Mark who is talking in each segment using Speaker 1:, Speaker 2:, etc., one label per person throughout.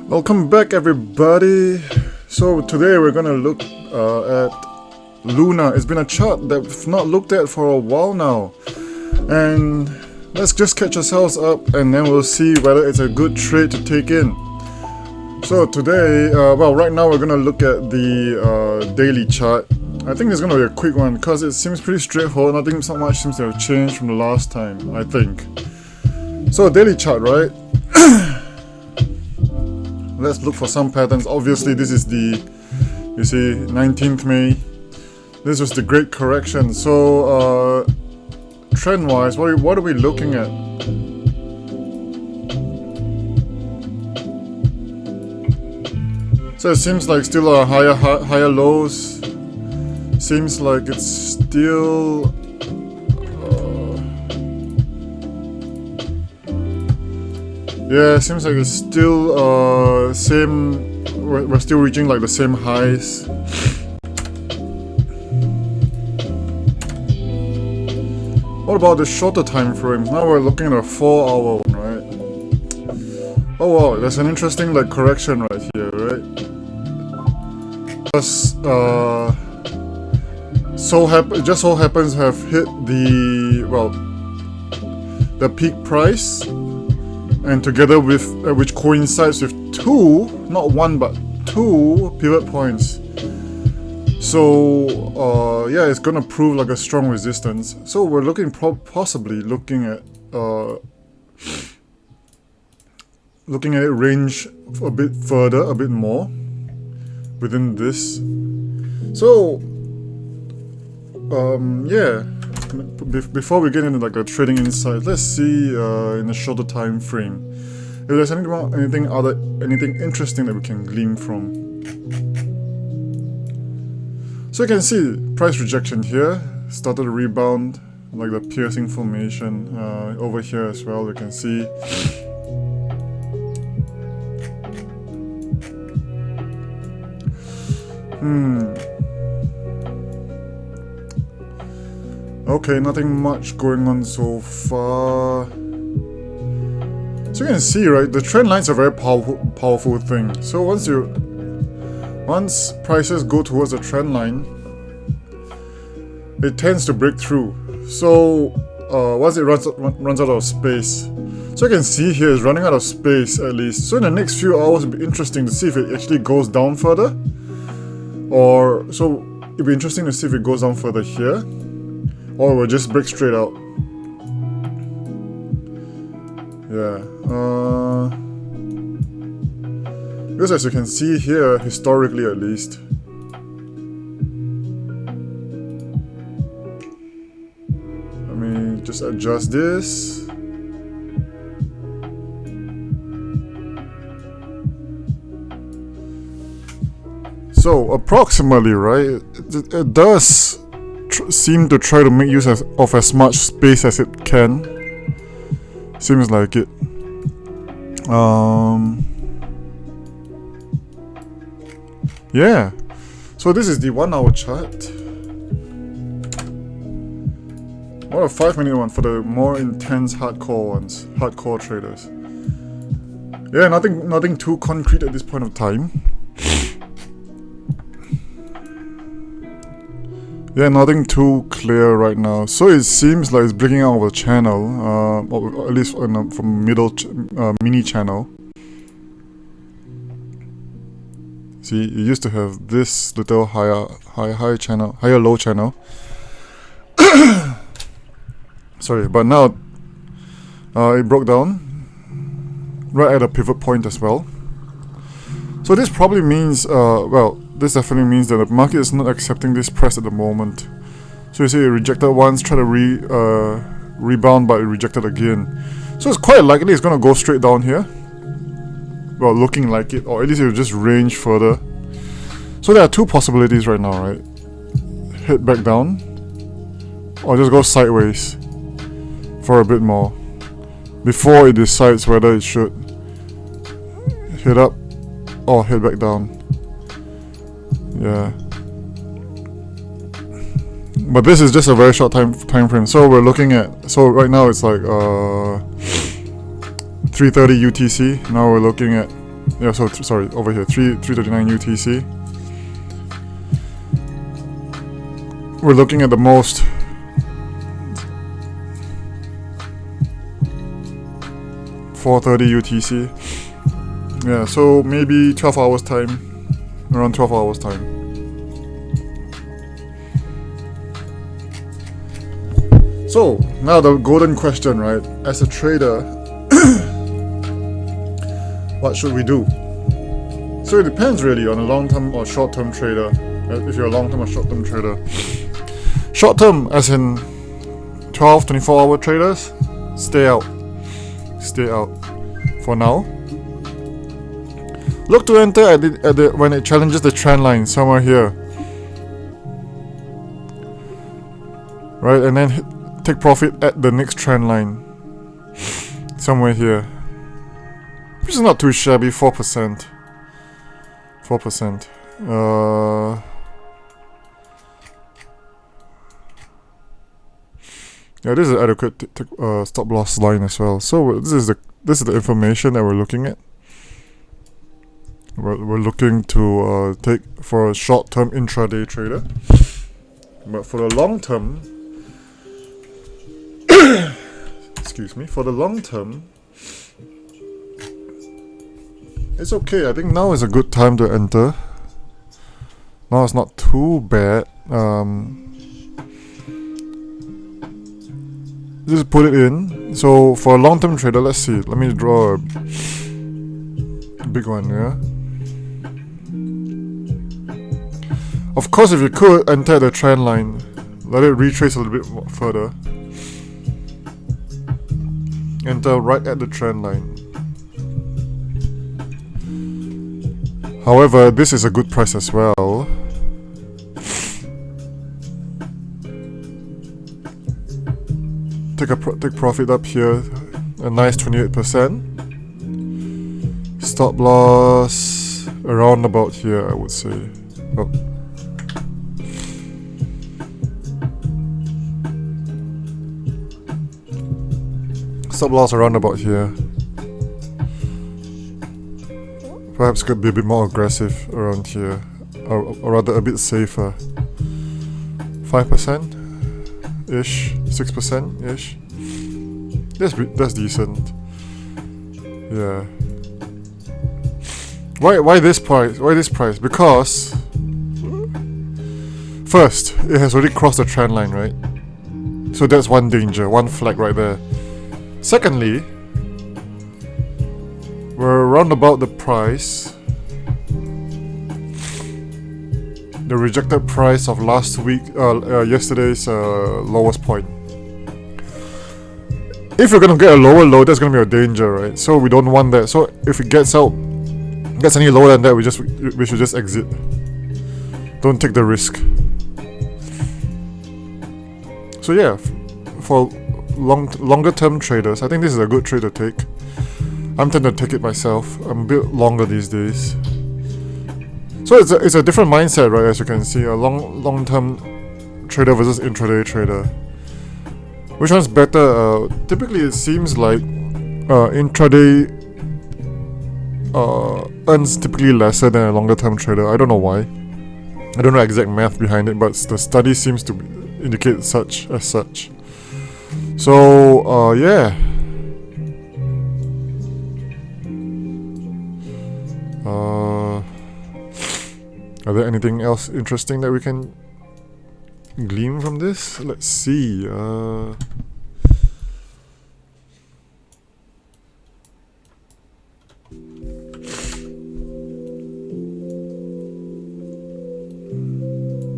Speaker 1: Welcome back, everybody. So today we're gonna look at Luna. It's been a chart that we've not looked at for a while now, and let's just catch ourselves up and then we'll see whether it's a good trade to take in. So today, right now we're gonna look at the daily chart. I think it's gonna be a quick one because it seems pretty straightforward. Nothing so much seems to have changed from the last time, I think. So daily chart, right? Let's look for some patterns. Obviously this is the, 19th May. This was the great correction. So trend wise, what are we looking at? So it seems like still a higher lows. Seems like it's still yeah, seems like it's still same. We're still reaching like the same highs. What about the shorter time frames? Now we're looking at a 4-hour one, right? Oh wow, there's an interesting like correction right here, right? Just it just so happens to have hit the peak price. And together with, which coincides with two, not one but two pivot points. So yeah, it's gonna prove like a strong resistance. So we're looking possibly looking at it range a bit further, a bit more within this. So yeah. Before we get into like a trading insight, let's see in a shorter time frame if there's anything interesting that we can glean from. So you can see price rejection here, started to rebound like the piercing formation over here as well. You can see. Okay, nothing much going on so far. So you can see, right, the trend lines are a very powerful thing. So once prices go towards the trend line, it tends to break through. So once it runs out of space, so you can see here it's running out of space at least. So in the next few hours, it'll be interesting to see if it actually goes down further, it'll be interesting to see if it goes down further here, or we'll just break straight out. Yeah. Because as you can see here, historically at least, let me just adjust this. So approximately, right, it does seem to try to make use of as much space as it can. Seems like it. Yeah. So this is the 1 hour chart. What a 5-minute one for the more intense hardcore ones, hardcore traders. Yeah, nothing too concrete at this point of time. Yeah, nothing too clear right now. So it seems like it's breaking out of a channel, or at least from middle mini channel. See, it used to have this little high channel, higher low channel. Sorry, but now it broke down right at a pivot point as well. So this probably means, this definitely means that the market is not accepting this price at the moment. So you see it rejected once, tried to rebound, but it rejected again. So it's quite likely it's going to go straight down here. Well, looking like it, or at least it will just range further. So there are two possibilities right now, right? Hit back down, or just go sideways for a bit more before it decides whether it should hit up or head back down. Yeah. But this is just a very short time frame. So we're looking at, so right now it's like 3:30 UTC. Now we're looking at Yeah, so sorry, over here, 339 UTC. We're looking at the most. $430 UTC. Yeah, so maybe 12 hours time. Around 12 hours time. So, now the golden question, right? As a trader, what should we do? So it depends really on a long-term or short-term trader. If you're a long-term or short-term trader. Short-term, as in 12, 24-hour traders, stay out. Stay out for now. Look to enter at the when it challenges the trend line somewhere here, right, and then take profit at the next trend line somewhere here, which is not too shabby. 4%. Yeah, this is an adequate stop loss line as well. So this is the information that we're looking at. We're looking to take for a short-term intraday trader, but for the long-term, excuse me, for the long-term, it's okay. I think now is a good time to enter. Now it's not too bad. Just put it in. So for a long-term trader, let's see. Let me draw a big one, yeah. Of course, if you could enter the trend line, let it retrace a little bit more further. Enter right at the trend line. However, this is a good price as well. Take profit up here, a nice 28%. Stop loss around about here, I would say. Oh. Stop loss around about here. Perhaps could be a bit more aggressive around here, or rather a bit safer. 5%? Ish, 6% ish. That's decent. Yeah. Why this price? Why this price? Because first, it has already crossed the trend line, right? So that's one danger, one flag right there. Secondly, we're around about the price. The rejected price of last week, yesterday's lowest point. If you're gonna get a lower low, that's gonna be a danger, right? So we don't want that. So if it gets any lower than that, we should just exit. Don't take the risk. So yeah, for longer term traders, I think this is a good trade to take. I'm tempted to take it myself. I'm a bit longer these days. So it's a different mindset, right? As you can see, a long-term trader versus intraday trader. Which one's better? Typically, it seems like intraday earns typically lesser than a longer-term trader. I don't know why. I don't know exact math behind it, but the study seems to indicate such. So yeah. Are there anything else interesting that we can glean from this? Let's see.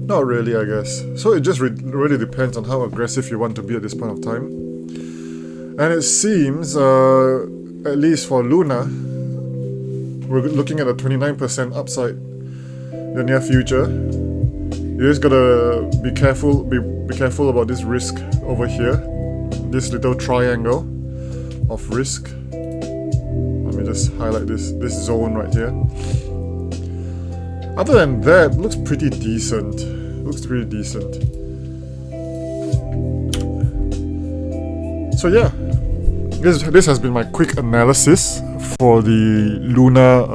Speaker 1: Not really, I guess. So it just really depends on how aggressive you want to be at this point of time. And it seems, at least for Luna, we're looking at a 29% upside in the near future. You just gotta be careful. Be careful about this risk over here. This little triangle of risk. Let me just highlight this zone right here. Other than that, looks pretty decent. So yeah, this has been my quick analysis for the Luna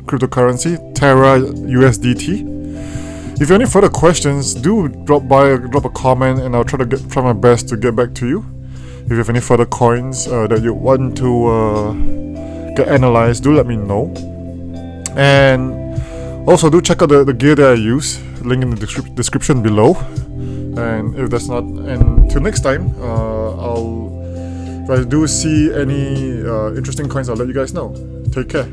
Speaker 1: cryptocurrency, TERRA USDT. If you have any further questions, do drop a comment, and I'll try my best to get back to you. If you have any further coins that you want to get analyzed, do let me know. And also do check out the gear that I use, link in the description below. And if that's not, and till next time, if I do see any interesting coins, I'll let you guys know. Take care.